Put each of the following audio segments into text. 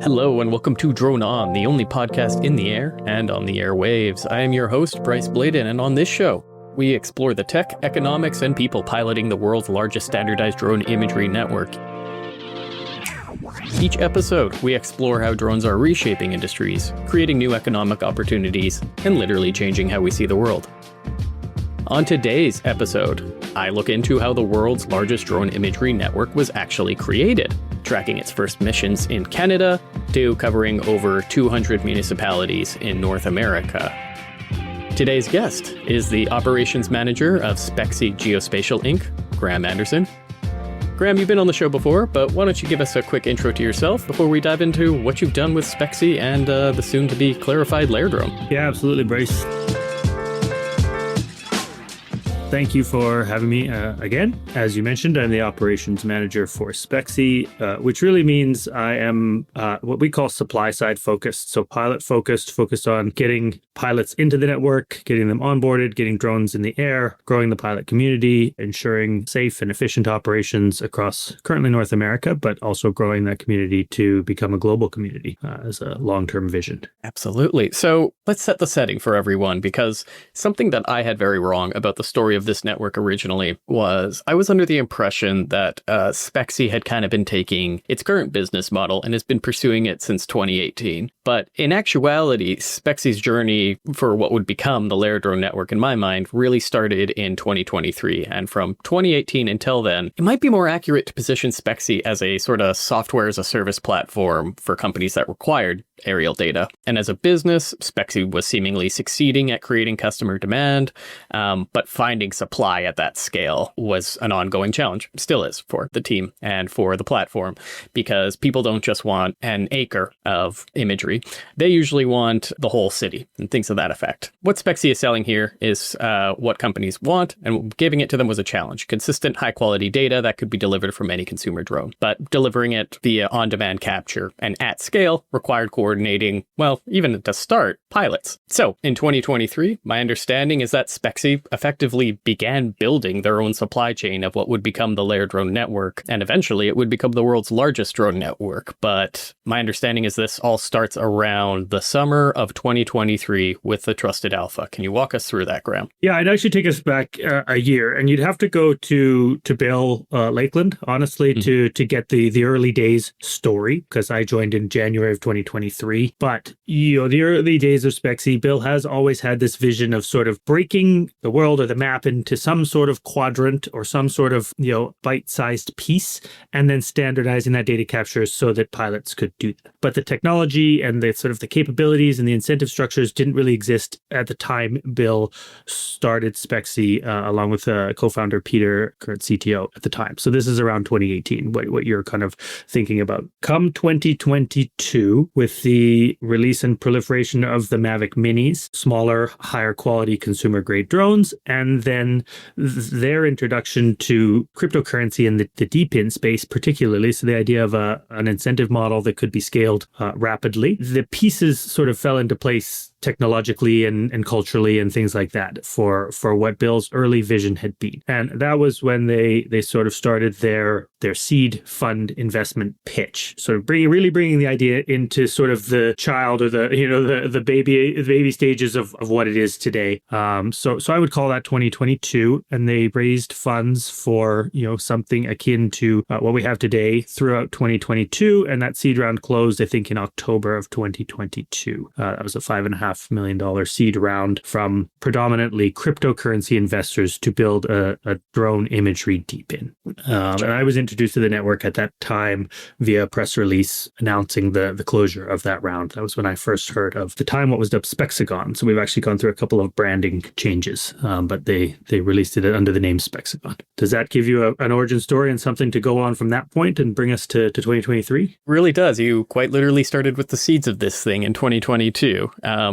Hello and welcome to Drone On, the only podcast in the air and on the airwaves. I am your host, Bryce Bladen, and on this show, we explore the tech, economics, and people piloting the world's largest standardized drone imagery network. Each episode, we explore how drones are reshaping industries, creating new economic opportunities, and literally changing how we see the world. On today's episode, I look into how the world's largest drone imagery network was actually created, tracking its first missions in Canada to covering over 200 municipalities in North America. Today's guest is the operations manager of Spexi Geospatial Inc., Graham Anderson. Graham, you've been on the show before, but why don't you give us a quick intro to yourself before we dive into what you've done with Spexi and the soon-to-be clarified LayerDrone? Yeah, absolutely, Bryce. Thank you for having me again. As you mentioned, I'm the operations manager for Spexi, which really means I am what we call supply side focused. So pilot focused on getting pilots into the network, getting them onboarded, getting drones in the air, growing the pilot community, ensuring safe and efficient operations across currently North America, but also growing that community to become a global community as a long-term vision. Absolutely. So let's set the setting for everyone, because something that I had very wrong about the story of this network originally was I was under the impression that Spexi had kind of been taking its current business model and has been pursuing it since 2018. But in actuality, Spexi's journey for what would become the LayerDrone network, in my mind, really started in 2023. And from 2018 until then, it might be more accurate to position Spexi as a sort of software as a service platform for companies that required aerial data. And as a business, Spexi was seemingly succeeding at creating customer demand, but finding supply at that scale was an ongoing challenge, still is for the team and for the platform, because people don't just want an acre of imagery. They usually want the whole city and things of that effect. What Spexi is selling here is what companies want, and giving it to them was a challenge. Consistent, high-quality data that could be delivered from any consumer drone, but delivering it via on-demand capture and at scale required coordinating, well, even to start, pilots. So in 2023, my understanding is that Spexi effectively began building their own supply chain of what would become the LayerDrone network, and eventually it would become the world's largest drone network. But my understanding is this all starts around the summer of 2023 with the Trusted Alpha. Can you walk us through that, Graham? Yeah, I'd actually take us back a year, and you'd have to go to Bill Lakeland, honestly, to get the early days story, because I joined in January of 2023. But, the early days of Spexi, Bill has always had this vision of sort of breaking the world or the map into some sort of quadrant or some sort of, bite-sized piece, and then standardizing that data capture so that pilots could do that. But the technology and the sort of the capabilities and the incentive structures didn't really exist at the time Bill started Spexi, along with co-founder Peter, current CTO at the time. So this is around 2018, what you're kind of thinking about. Come 2022, with the release and proliferation of the Mavic Minis, smaller, higher quality consumer grade drones, and then their introduction to cryptocurrency in the DPIN space particularly, so the idea of an incentive model that could be scaled rapidly, the pieces sort of fell into place technologically and culturally and things like that for what Bill's early vision had been. And that was when they sort of started their seed fund investment pitch, sort of really bringing the idea into sort of the child or the baby stages of what it is today. So I would call that 2022, and they raised funds for something akin to what we have today throughout 2022, and that seed round closed I think in October of 2022. That was a $5.5 million seed round from predominantly cryptocurrency investors to build a drone imagery DPIN. And I was introduced to the network at that time via a press release announcing the closure of that round. That was when I first heard of the time what was dubbed Spexigon. So we've actually gone through a couple of branding changes, but they released it under the name Spexigon. Does that give you an origin story and something to go on from that point and bring us to 2023? Really does. You quite literally started with the seeds of this thing in 2022.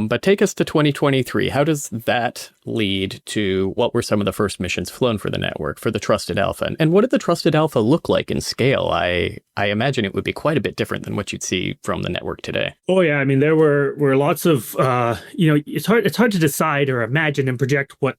But take us to 2023. How does that lead to what were some of the first missions flown for the network, for the Trusted Alpha? And what did the Trusted Alpha look like in scale? I imagine it would be quite a bit different than what you'd see from the network today. Oh yeah, I mean there were lots of it's hard to decide or imagine and project what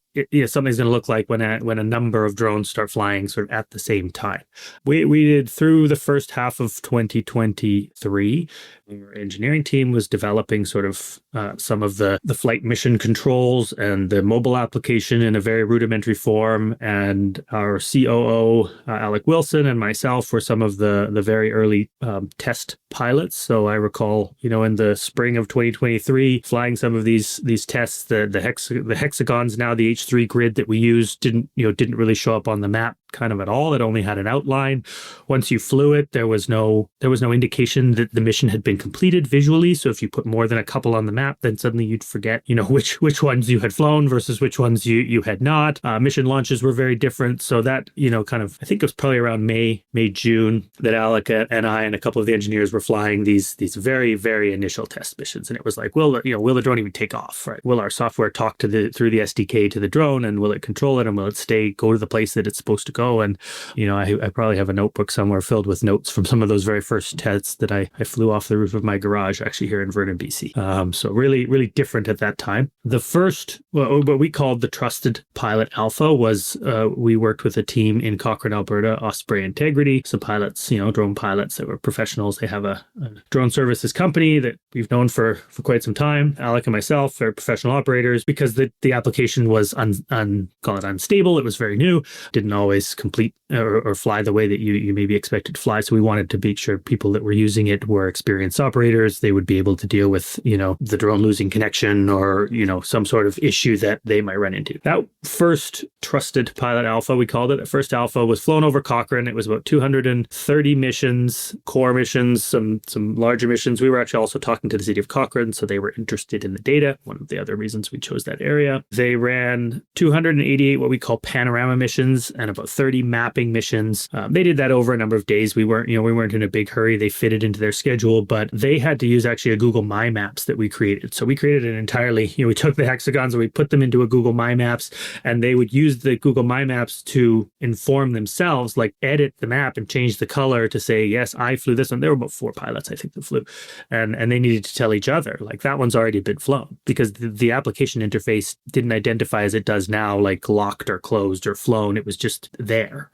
something's going to look like when a number of drones start flying sort of at the same time. We did through the first half of 2023. Our engineering team was developing sort of some of the flight mission controls and the mobile application in a very rudimentary form. And our COO, Alec Wilson, and myself were some of the very early test pilots. So I recall, in the spring of 2023, flying some of these tests. The hexagons, now the H3 grid that we used, didn't really show up on the map kind of at all. It only had an outline. Once you flew it, there was no indication that the mission had been completed visually. So if you put more than a couple on the map, then suddenly you'd forget, which ones you had flown versus which ones you had not. Mission launches were very different. So that, I think it was probably around May, June that Alec and I and a couple of the engineers were flying these very, very initial test missions. And it was like, will the drone even take off, right? Will our software talk through the SDK to the drone, and will it control it, and will it go to the place that it's supposed to go? And, I probably have a notebook somewhere filled with notes from some of those very first tests that I flew off the roof of my garage, actually here in Vernon, BC. So really, really different at that time. The first, what we called the Trusted Pilot Alpha was we worked with a team in Cochrane, Alberta, Osprey Integrity, some pilots, drone pilots that were professionals. They have a drone services company that we've known for quite some time. Alec and myself are professional operators because the application was call it unstable. It was very new, didn't always complete or fly the way that you maybe expected to fly. So we wanted to make sure people that were using it were experienced operators. They would be able to deal with, the drone losing connection or, some sort of issue that they might run into. That first Trusted Pilot Alpha, we called it. The first Alpha was flown over Cochrane. It was about 230 missions, core missions, some larger missions. We were actually also talking to the city of Cochrane, so they were interested in the data. One of the other reasons we chose that area. They ran 288 what we call panorama missions and about 30 mapping missions. They did that over a number of days. We weren't in a big hurry. They fit it into their schedule, but they had to use actually a Google My Maps that we created. So we created an entirely, we took the hexagons and we put them into a Google My Maps, and they would use the Google My Maps to inform themselves, like edit the map and change the color to say, yes, I flew this one. There were about 4 pilots, I think, that flew. And they needed to tell each other, like, that one's already been flown, because the application interface didn't identify as it does now, like locked or closed or flown. It was just there.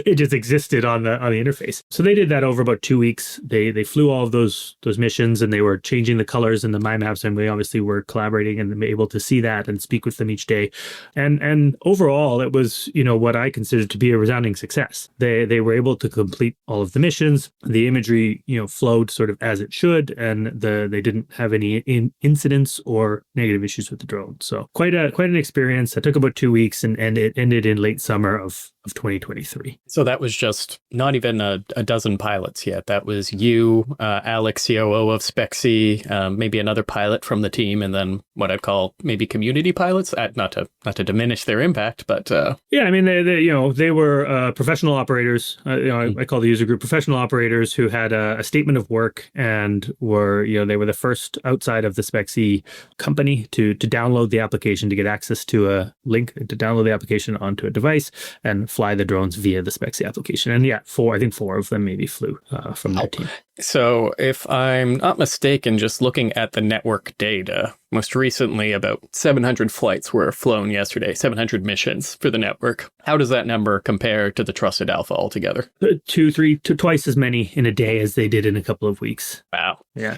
It just existed on the interface. So they did that over about 2 weeks. They flew all of those missions, and they were changing the colors in the My Maps, and we obviously were collaborating and able to see that and speak with them each day. And overall, it was, what I considered to be a resounding success. They were able to complete all of the missions. The imagery, flowed sort of as it should, and they didn't have any incidents or negative issues with the drone. So quite an experience. That took about 2 weeks, and it ended in late summer of 2023. So that was just not even a dozen pilots yet. That was you, Alex, COO of Spexi, maybe another pilot from the team, and then what I'd call maybe community pilots. Not to diminish their impact, but yeah, I mean they were professional operators. I call the user group professional operators who had a statement of work and were they were the first outside of the Spexi company to download the application, to get access to a link to download the application onto a device and fly the drones via the Spexi application. And yeah, I think four of them maybe flew from their team. So if I'm not mistaken, just looking at the network data, most recently about 700 flights were flown yesterday, 700 missions for the network. How does that number compare to the Trusted Alpha altogether? Twice as many in a day as they did in a couple of weeks. Wow. Yeah.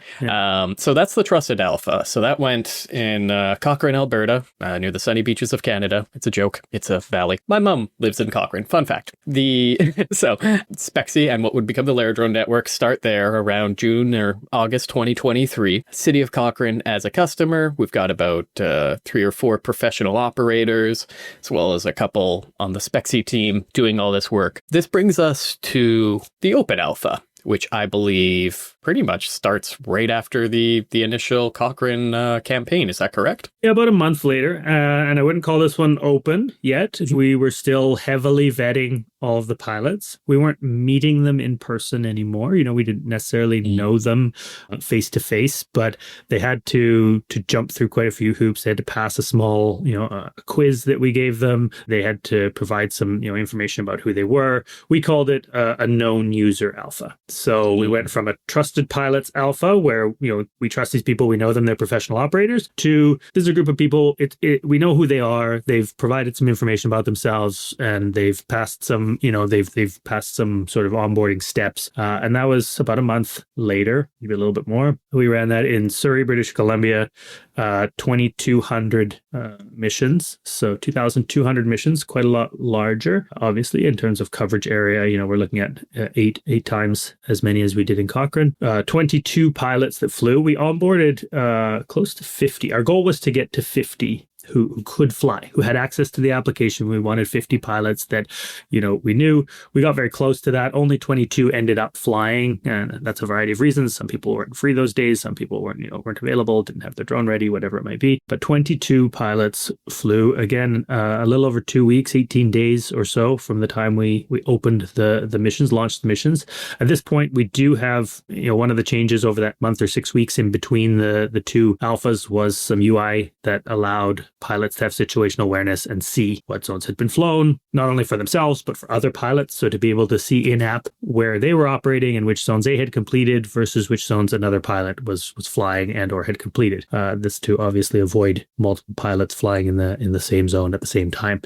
So that's the Trusted Alpha. So that went in Cochrane, Alberta, near the sunny beaches of Canada. It's a joke. It's a valley. My mom lives in Cochrane. Fun fact. So Spexi and what would become the LayerDrone network start there around June or August 2023. City of Cochrane as a customer. We've got about 3 or 4 professional operators, as well as a couple on the Spexi team doing all this work. This brings us to the Open Alpha. which I believe pretty much starts right after the initial Cochrane campaign. Is that correct? Yeah, about a month later. And I wouldn't call this one open yet. We were still heavily vetting all of the pilots. We weren't meeting them in person anymore. We didn't necessarily know them face to face, but they had to jump through quite a few hoops. They had to pass a small, a quiz that we gave them. They had to provide some, information about who they were. We called it a known user alpha. So we went from a trusted pilots alpha, where we trust these people, we know them, they're professional operators, to this is a group of people. We know who they are. They've provided some information about themselves, and they've passed some, they've passed some sort of onboarding steps. And that was about a month later, maybe a little bit more. We ran that in Surrey, British Columbia, 2,200 missions. So 2,200 missions, quite a lot larger, obviously, in terms of coverage area. We're looking at eight times as many as we did in Cochrane. 22 pilots that flew. We onboarded close to 50. Our goal was to get to 50 who could fly, who had access to the application. We wanted 50 pilots that, we knew. We got very close to that. Only 22 ended up flying, and that's a variety of reasons. Some people weren't free those days. Some people weren't available, didn't have their drone ready, whatever it might be. But 22 pilots flew. Again, a little over 2 weeks, 18 days or so from the time we opened the missions, launched the missions. At this point, we do have, one of the changes over that month or 6 weeks in between the two alphas was some UI that allowed pilots to have situational awareness and see what zones had been flown, not only for themselves, but for other pilots. So to be able to see in-app where they were operating and which zones they had completed versus which zones another pilot was flying and or had completed. This to obviously avoid multiple pilots flying in the same zone at the same time,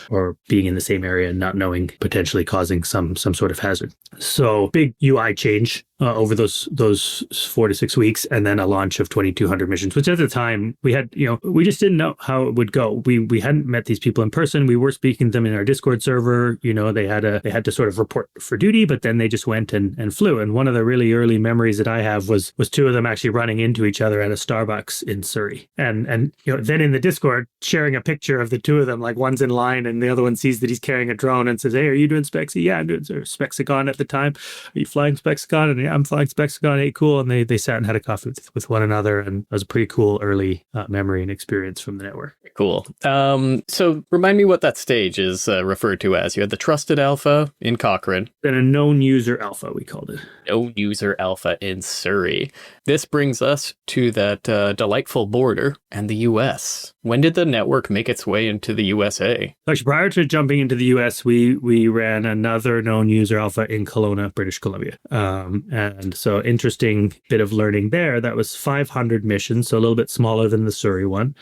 or being in the same area and not knowing, potentially causing some sort of hazard. So big UI change over those 4 to 6 weeks, and then a launch of 2,200 missions, which at the time we had, we just didn't know how it would go. We hadn't met these people in person. We were speaking to them in our Discord server. They had to sort of report for duty, but then they just went and flew. And one of the really early memories that I have was two of them actually running into each other at a Starbucks in Surrey. And then in the Discord sharing a picture of the two of them, like one's in line and the other one sees that he's carrying a drone and says, "Hey, are you doing Spexi?" "Yeah, I'm doing Spexicon at the time." "Are you flying Spexicon?" "And yeah, I'm flying Spexicon." "Hey, cool." And they sat and had a coffee with one another, and it was a pretty cool early memory and experience from the network. Cool. So remind me what that stage is referred to as. You had the trusted alpha in Cochrane. Then a known user alpha, we called it. Known user alpha in Surrey. This brings us to that delightful border and the US. When did the network make its way into the USA? Actually, prior to jumping into the US, we ran another known user alpha in Kelowna, British Columbia. And so interesting bit of learning there. That was 500 missions, so a little bit smaller than the Surrey one.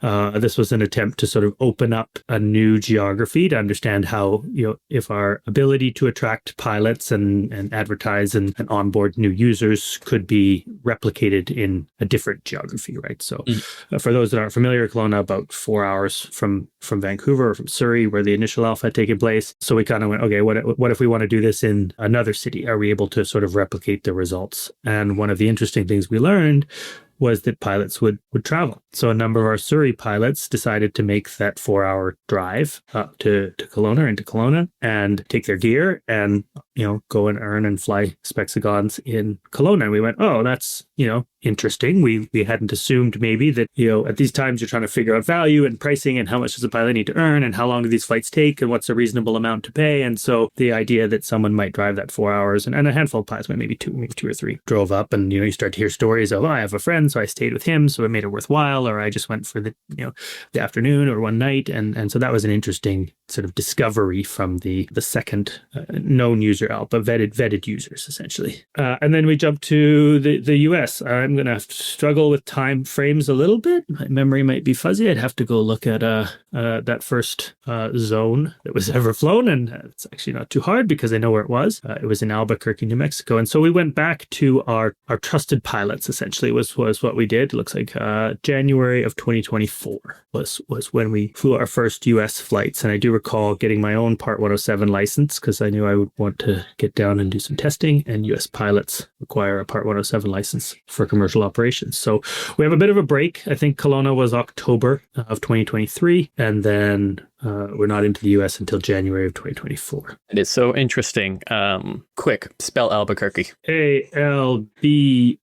This was an attempt to sort of open up a new geography to understand how, if our ability to attract pilots and advertise and onboard new users could be replicated in a different geography, right? So for those that aren't familiar, Kelowna, about 4 hours from Vancouver or from Surrey, where the initial alpha had taken place. So we kind of went, okay, what if we want to do this in another city? Are we able to sort of replicate the results? And one of the interesting things we learned was that pilots would travel. So a number of our Surrey pilots decided to make that 4-hour drive up to Kelowna, into Kelowna, and take their gear and, go and earn and fly Spexigons in Kelowna. And we went, oh, that's, interesting. We hadn't assumed maybe that, at these times you're trying to figure out value and pricing and how much does a pilot need to earn and how long do these flights take and what's a reasonable amount to pay. And so the idea that someone might drive that 4 hours and a handful of pilots, maybe two or three, drove up and, you start to hear stories of, oh, I have a friend, so I stayed with him, so it made it worthwhile, or I just went for the afternoon or one night. And so that was an interesting sort of discovery from the second known user alpha, vetted users, essentially. And then we jumped to the US. I'm going to have to struggle with time frames a little bit. My memory might be fuzzy. I'd have to go look at that first zone that was ever flown. And it's actually not too hard because I know where it was. It was in Albuquerque, New Mexico. And so we went back to our trusted pilots, essentially, was what we did. It looks like January of 2024 was when we flew our first US flights. And I do recall getting my own Part 107 license because I knew I would want to get down and do some testing. And US pilots require a Part 107 license for commercial operations. So we have a bit of a break. I think Kelowna was October of 2023. And then we're not into the US until January of 2024. It is so interesting. Quick, spell Albuquerque. Albeer.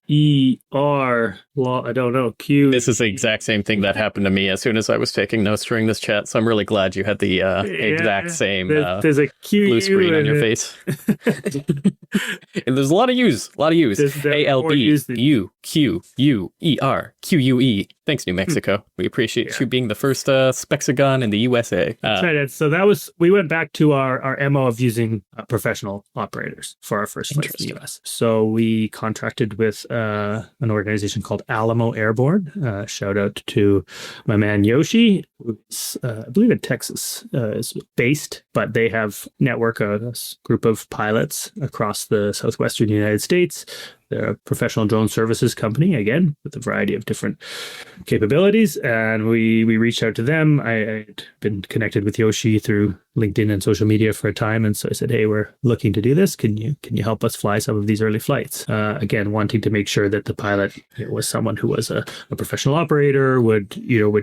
I don't know. Q. This is the exact same thing that happened to me as soon as I was taking notes during this chat. So I'm really glad you had the exact same there's a Q blue screen on your face. And there's a lot of U's. ALBUQUER. Thanks, New Mexico. We appreciate you being the first Spexagon in the USA. That's right. So we went back to our MO of using professional operators for our first flight in the US. So we contracted with an organization called Alamo Airborne. Shout out to my man Yoshi, who's, I believe in Texas, is based, but they have network a group of pilots across the southwestern United States. They're a professional drone services company, again, with a variety of different capabilities. And we reached out to them. I'd been connected with Yoshi through LinkedIn and social media for a time. And so I said, hey, we're looking to do this. Can you help us fly some of these early flights? Again, wanting to make sure that the pilot was someone who was a professional operator, would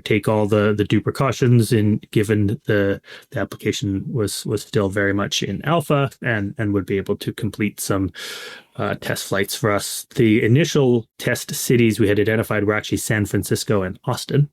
take all the due precautions given the application was still very much in alpha and would be able to complete some test flights for us. The initial test cities we had identified were actually San Francisco and Austin,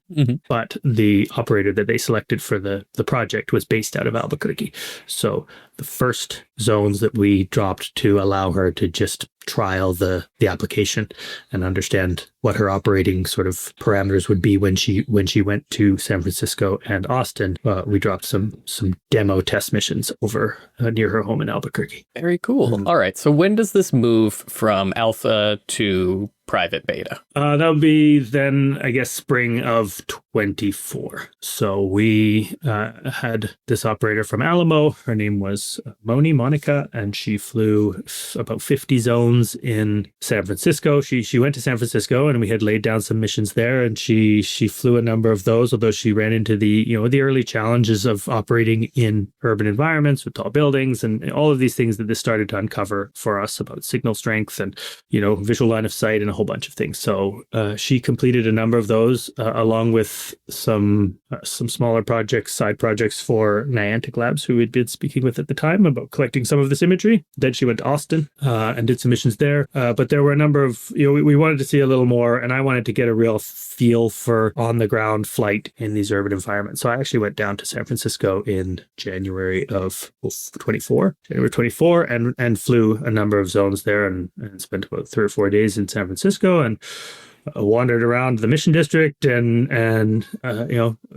but the operator that they selected for the project was based out of Albuquerque. So the first zones that we dropped to allow her to just trial the application and understand what her operating sort of parameters would be when she went to San Francisco and Austin, we dropped some demo test missions over near her home in Albuquerque. Very cool. All right. So when does this move from alpha to private beta? That'll be then, I guess, spring of 24. So we had this operator from Alamo. Her name was Monica, and she flew about 50 zones in San Francisco. She went to San Francisco, and we had laid down some missions there, and she flew a number of those, although she ran into the early challenges of operating in urban environments with tall buildings and all of these things that this started to uncover for us about signal strength and visual line of sight and a whole bunch of things. So she completed a number of those along with some smaller projects, side projects for Niantic Labs, who we'd been speaking with at the time about collecting some of this imagery. Then she went to Austin and did some missions there. But there were a number of, we wanted to see a little more, and I wanted to get a real feel for on the ground flight in these urban environments. So I actually went down to San Francisco in January of 24, and flew a number of zones there and spent about 3 or 4 days in San Francisco and wandered around the Mission District and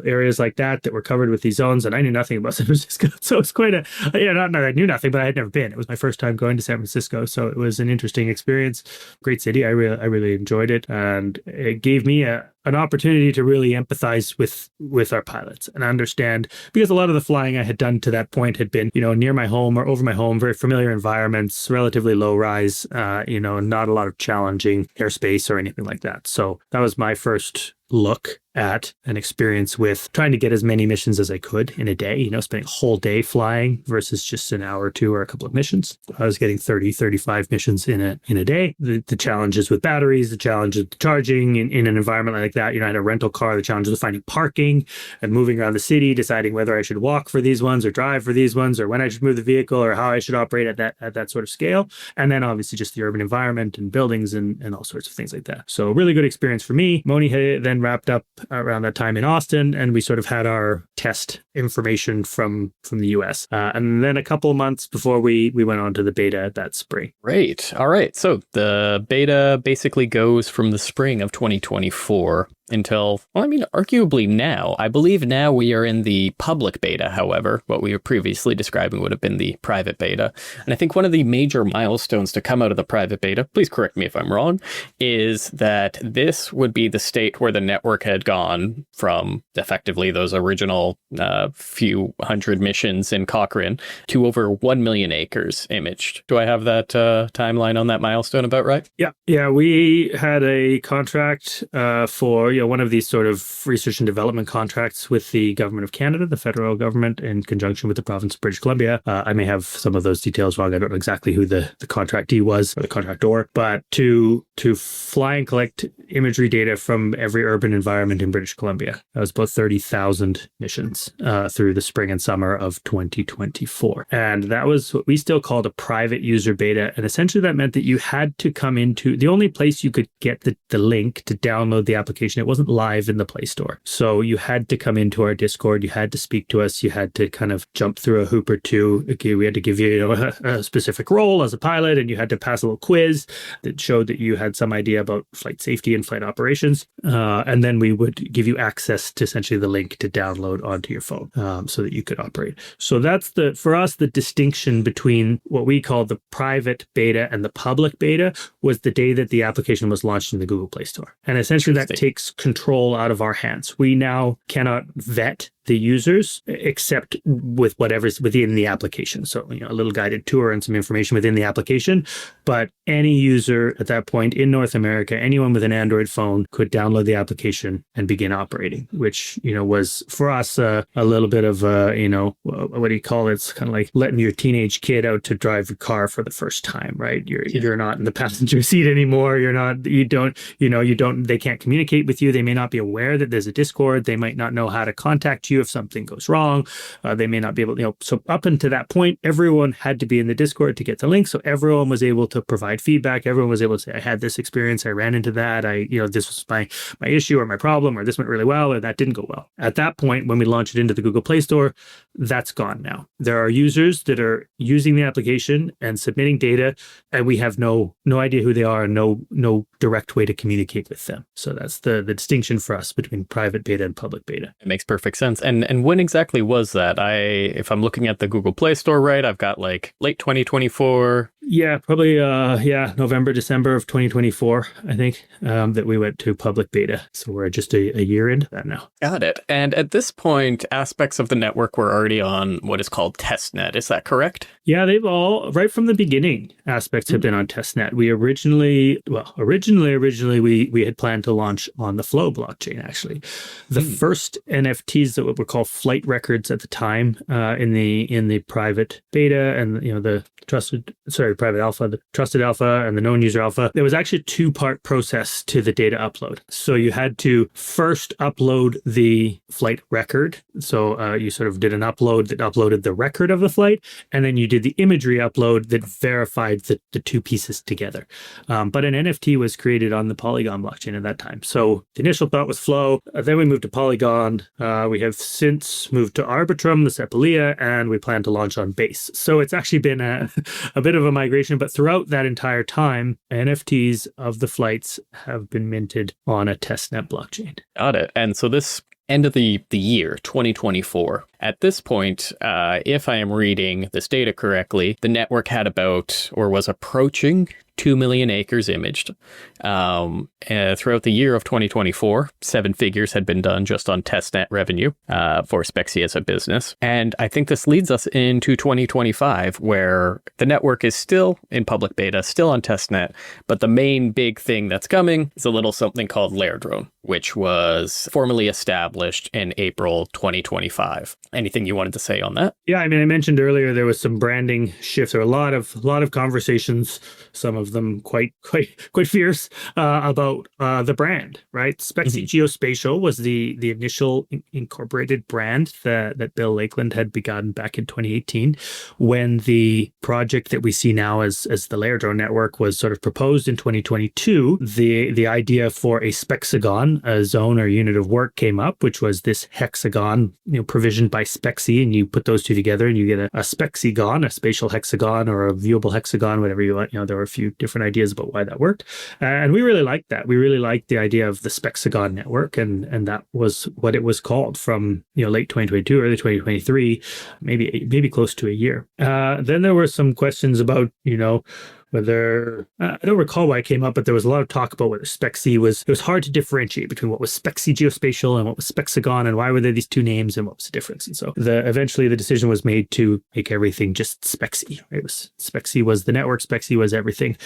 areas like that were covered with these zones. And I knew nothing about San Francisco, so it's quite not that I knew nothing, but I had never been. It was my first time going to San Francisco, so it was an interesting experience. Great city. I really enjoyed it, and it gave me an opportunity to really empathize with our pilots and understand, because a lot of the flying I had done to that point had been, near my home or over my home, very familiar environments, relatively low rise, not a lot of challenging airspace or anything like that. So that was my first look at an experience with trying to get as many missions as I could in a day, spending a whole day flying versus just an hour or two or a couple of missions. I was getting 30, 35 missions in a day. The challenges with batteries, the challenges with charging in an environment like that. I had a rental car, the challenges of finding parking and moving around the city, deciding whether I should walk for these ones or drive for these ones, or when I should move the vehicle or how I should operate at that sort of scale. And then obviously just the urban environment and buildings and all sorts of things like that. So really good experience for me. Moni had then wrapped up around that time in Austin, and we sort of had our test information from the US. And then a couple of months before we went on to the beta that spring. Great. All right. So the beta basically goes from the spring of 2024 until, arguably now. I believe now we are in the public beta, however. What we were previously describing would have been the private beta. And I think one of the major milestones to come out of the private beta, please correct me if I'm wrong, is that this would be the state where the network had gone from effectively those original few hundred missions in Cochrane to over 1 million acres imaged. Do I have that timeline on that milestone about right? Yeah. We had a contract for one of these sort of research and development contracts with the government of Canada, the federal government, in conjunction with the province of British Columbia. I may have some of those details wrong. I don't know exactly who the contractee was or the contractor, but to fly and collect imagery data from every urban environment in British Columbia. That was about 30,000 missions through the spring and summer of 2024. And that was what we still called a private user beta. And essentially that meant that you had to come into the only place you could get the link to download the application. It wasn't live in the Play Store. So you had to come into our Discord. You had to speak to us. You had to kind of jump through a hoop or two. Okay, we had to give you, a specific role as a pilot, and you had to pass a little quiz that showed that you had some idea about flight safety and flight operations. And then we would give you access to essentially the link to download onto your phone so that you could operate. So that's for us, the distinction between what we call the private beta and the public beta was the day that the application was launched in the Google Play Store. And essentially that takes control out of our hands. We now cannot vet the users except with whatever's within the application. So, a little guided tour and some information within the application. But any user at that point in North America, anyone with an Android phone could download the application and begin operating, which, was for us a little bit of, what do you call it? It's kind of like letting your teenage kid out to drive your car for the first time, right? You're not in the passenger seat anymore. They can't communicate with you. They may not be aware that there's a Discord. They might not know how to contact you if something goes wrong. They may not be able to, so up until that point, everyone had to be in the Discord to get the link. So everyone was able to provide feedback. Everyone was able to say, I had this experience. I ran into that. This was my issue or my problem, or this went really well, or that didn't go well. At that point, when we launched it into the Google Play Store, that's gone now. There are users that are using the application and submitting data, and we have no idea who they are and no direct way to communicate with them. So that's the distinction for us between private beta and public beta. It makes perfect sense. And when exactly was that? If I'm looking at the Google Play Store, right, I've got like late 2024. Yeah, probably November, December of 2024, I think, that we went to public beta. So we're just a year into that now. Got it. And at this point, aspects of the network were already on what is called testnet. Is that correct? Yeah, they've all, right from the beginning, aspects have been on testnet. We originally we had planned to launch on the Flow blockchain, actually. The first NFTs that were called flight records at the time in the private beta and, the private alpha, the trusted alpha and the known user alpha, there was actually a two-part process to the data upload. So you had to first upload the flight record. So you sort of did an upload that uploaded the record of the flight, and then you did the imagery upload that verified the two pieces together. But an NFT was created on the Polygon blockchain at that time. So the initial thought was Flow. Then we moved to Polygon. We have since moved to Arbitrum, the Sepolia, and we plan to launch on Base. So it's actually been a bit of a migration, but throughout that entire time, NFTs of the flights have been minted on a testnet blockchain. Got it. And so this end of the year, 2024. At this point, if I am reading this data correctly, the network had about, or was approaching, 2 million acres imaged. Throughout the year of 2024, 7 figures had been done just on testnet revenue for Spexi as a business. And I think this leads us into 2025, where the network is still in public beta, still on testnet, but the main big thing that's coming is a little something called LayerDrone, which was formally established in April 2025. Anything you wanted to say on that? Yeah, I mentioned earlier there was some branding shifts. There were a lot of conversations, some of them quite fierce, about the brand, right? Spexi Geospatial was the initial incorporated brand that Bill Lakeland had begun back in 2018, when the project that we see now as the LayerDrone network was sort of proposed in 2022. The idea for a Spexagon, a zone or unit of work, came up, which was this hexagon, provisioned by Spexi, and you put those two together and you get a Spexigon, a spatial hexagon or a viewable hexagon, whatever you want. There were a few different ideas about why that worked. And we really liked that. We really liked the idea of the Spexagon network, and that was what it was called from late 2022, early 2023, maybe close to a year. Then there were some questions about, whether, I don't recall why it came up, but there was a lot of talk about whether Spexi it was hard to differentiate between what was Spexi Geospatial and what was Spexagon, and why were there these two names and what was the difference. And so eventually the decision was made to make everything just Spexi. Spexi was the network, Spexi was everything.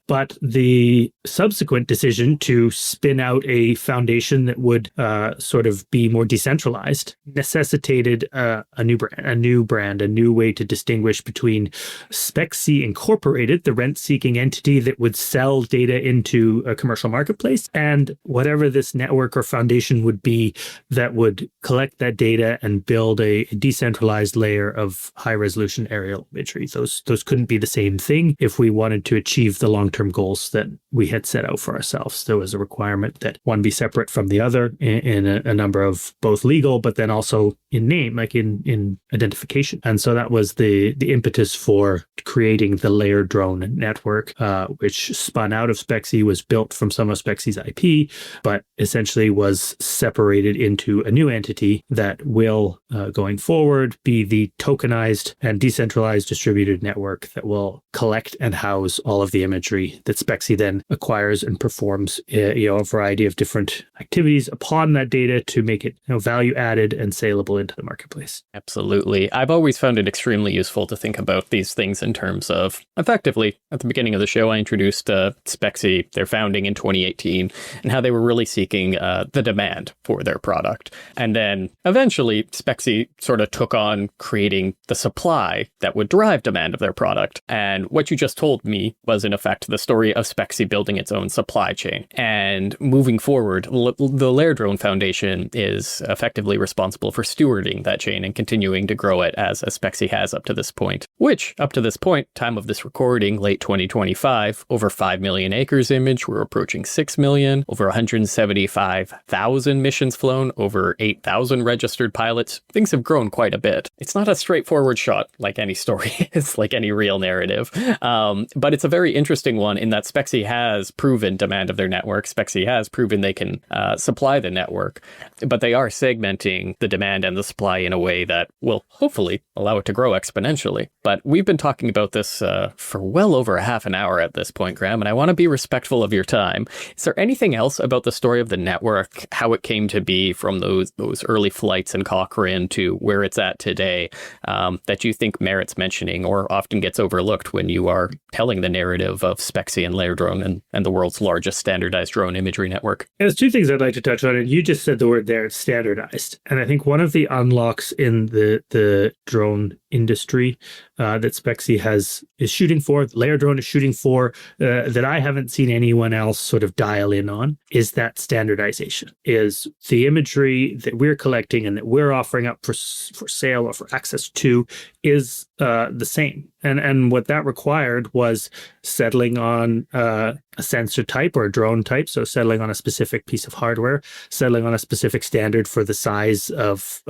But the subsequent decision to spin out a foundation that would sort of be more decentralized necessitated a new brand, a new way to distinguish between Spexi Incorporated, the rent seeking entity that would sell data into a commercial marketplace, and whatever this network or foundation would be that would collect that data and build a decentralized layer of high resolution aerial imagery. Those couldn't be the same thing if we wanted to achieve the long-term goals that we had set out for ourselves. There was a requirement that one be separate from the other in a number of both legal, but then also in name, like in identification. And so that was the impetus for creating the LayerDrone network, which spun out of Spexi, was built from some of Spexi's IP, but essentially was separated into a new entity that will, going forward, be the tokenized and decentralized distributed network that will collect and house all of the imagery that Spexi then acquires and performs, a variety of different activities upon that data to make it value added and saleable into the marketplace. Absolutely. I've always found it extremely useful to think about these things in terms of, effectively, at the beginning of the show, I introduced Spexi, their founding in 2018, and how they were really seeking the demand for their product. And then eventually, Spexi sort of took on creating the supply that would drive demand of their product. And what you just told me was, in effect, the story of Spexi building its own supply chain. And moving forward, the LayerDrone Foundation is effectively responsible for stewarding that chain and continuing to grow it as Spexi has up to this point, which, up to this point, time of this recording, late 2025, over 5 million acres image, we're approaching 6 million, over 175,000 missions flown, over 8,000 registered pilots. Things have grown quite a bit. It's not a straightforward shot like any story is, like any real narrative, but it's a very interesting one in that Spexi has proven demand of their network. Spexi has proven they can supply the network, but they are segmenting the demand and the supply in a way that will hopefully allow it to grow exponentially. But we've been talking about this for well over a half an hour at this point, Graham, and I want to be respectful of your time. Is there anything else about the story of the network, how it came to be from those early flights in Cochrane to where it's at today, that you think merits mentioning or often gets overlooked when you are telling the narrative of Spexi and LayerDrone and the world's largest standardized drone imagery network? There's two things I'd like to touch on, and you just said the word there, it's standardized. And I think one of the unlocks in the drone industry that Spexi is shooting for, LayerDrone is shooting for, that I haven't seen anyone else sort of dial in on, is that standardization. Is the imagery that we're collecting and that we're offering up for sale or for access to is the same. And what that required was settling on a sensor type or a drone type, so settling on a specific piece of hardware, settling on a specific standard for the size of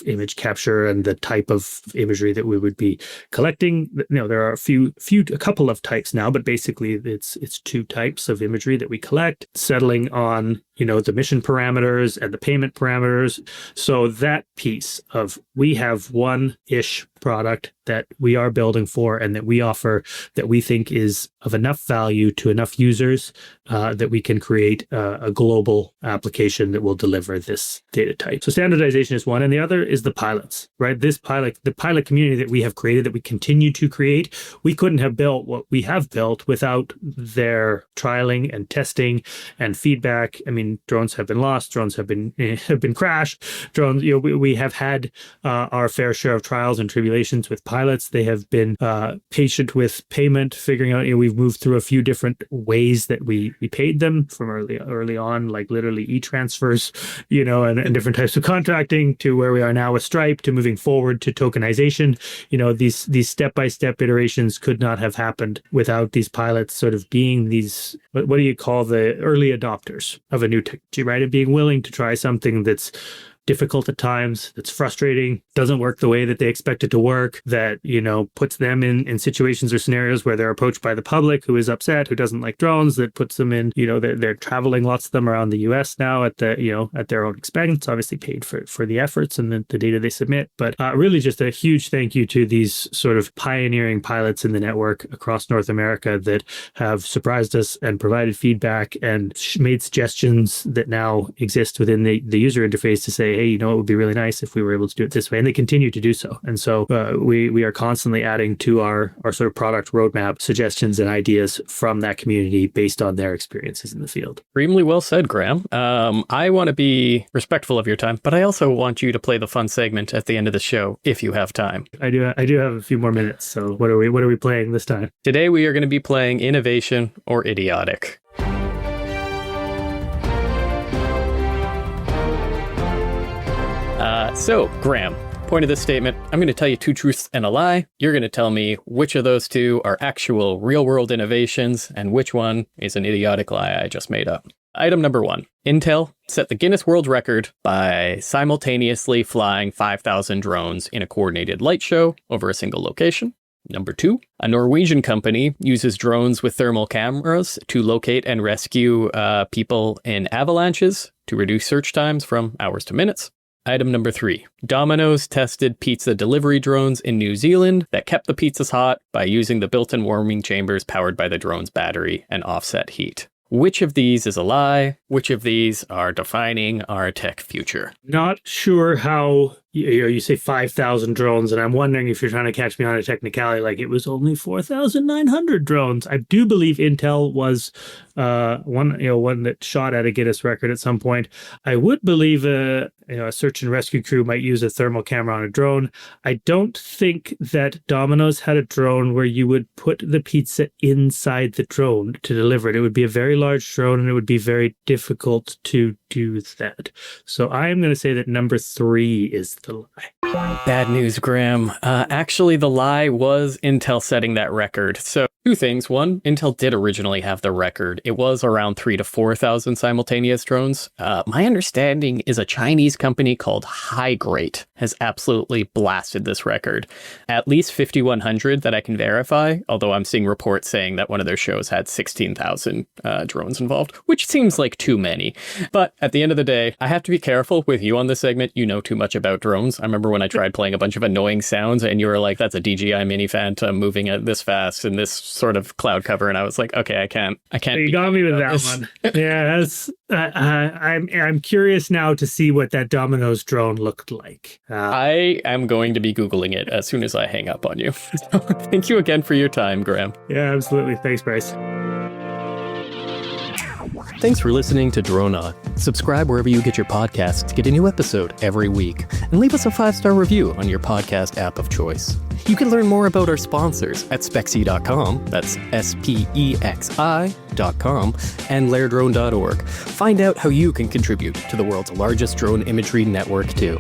image capture and the type of imagery that we would be collecting. There are a couple of types now, but basically it's two types of imagery that we collect, settling on the mission parameters and the payment parameters. So that piece of, we have one-ish product that we are building for and that we offer that we think is of enough value to enough users that we can create a global application that will deliver this data type. So standardization is one, and the other is the pilots, right? The pilot community that we have created, that we continue to create, we couldn't have built what we have built without their trialing and testing and feedback. I mean, drones have been lost, drones have been crashed, drones, we have had our fair share of trials and tribulations with pilots. They have been patient with payment, figuring out, we've moved through a few different ways that we paid them from early on, like literally e-transfers, and different types of contracting, to where we are now with Stripe, to moving forward to tokenization. These step-by-step iterations could not have happened without these pilots sort of being these, what do you call, the early adopters of a new technology, right? And being willing to try something that's difficult at times, that's frustrating, doesn't work the way that they expect it to work, that, puts them in situations or scenarios where they're approached by the public who is upset, who doesn't like drones, that puts them in, they're traveling, lots of them around the US now at their own expense, obviously paid for the efforts and the data they submit. But really just a huge thank you to these sort of pioneering pilots in the network across North America that have surprised us and provided feedback and made suggestions that now exist within the user interface to say, hey, you know, it would be really nice if we were able to do it this way. And they continue to do so. And so we are constantly adding to our sort of product roadmap suggestions and ideas from that community based on their experiences in the field. Extremely well said, Graham. I want to be respectful of your time, but I also want you to play the fun segment at the end of the show if you have time. I do have a few more minutes. So what are we playing this time? Today we are going to be playing Innovation or Idiotic. So, Graham, point of this statement, I'm going to tell you two truths and a lie. You're going to tell me which of those two are actual real-world innovations and which one is an idiotic lie I just made up. Item number 1. Intel set the Guinness World Record by simultaneously flying 5,000 drones in a coordinated light show over a single location. Number 2, a Norwegian company uses drones with thermal cameras to locate and rescue people in avalanches to reduce search times from hours to minutes. Item number 3, Domino's tested pizza delivery drones in New Zealand that kept the pizzas hot by using the built-in warming chambers powered by the drone's battery and offset heat. Which of these is a lie? Which of these are defining our tech future? Not sure how you say 5,000 drones, and I'm wondering if you're trying to catch me on a technicality, like it was only 4,900 drones. I do believe Intel was one that shot at a Guinness record at some point. I would believe a search and rescue crew might use a thermal camera on a drone. I don't think that Domino's had a drone where you would put the pizza inside the drone to deliver it. It would be a very large drone, and it would be very difficult to do that. So I am going to say that number 3 is the lie. Bad news, Graham. Actually, the lie was Intel setting that record. So 2 things. 1, Intel did originally have the record. It was around 3,000 to 4,000 simultaneous drones. My understanding is a Chinese company called Higrate has absolutely blasted this record. At least 5,100 that I can verify, although I'm seeing reports saying that one of their shows had 16,000 drones involved, which seems like too many. But at the end of the day, I have to be careful with you on this segment. You know too much about drones. I remember when I tried playing a bunch of annoying sounds and you were like, that's a DJI Mini Phantom moving at this fast in this sort of cloud cover. And I was like, okay, I can't. You got me with that one. Yeah, that's, I'm curious now to see what that Domino's drone looked like. I am going to be Googling it as soon as I hang up on you. So thank you again for your time, Graham. Yeah, absolutely. Thanks, Bryce. Thanks for listening to Drone On. Subscribe wherever you get your podcasts to get a new episode every week. And leave us a 5-star review on your podcast app of choice. You can learn more about our sponsors at Spexi.com, that's SPEXI.com, and LayerDrone.org. Find out how you can contribute to the world's largest drone imagery network too.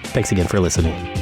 Thanks again for listening.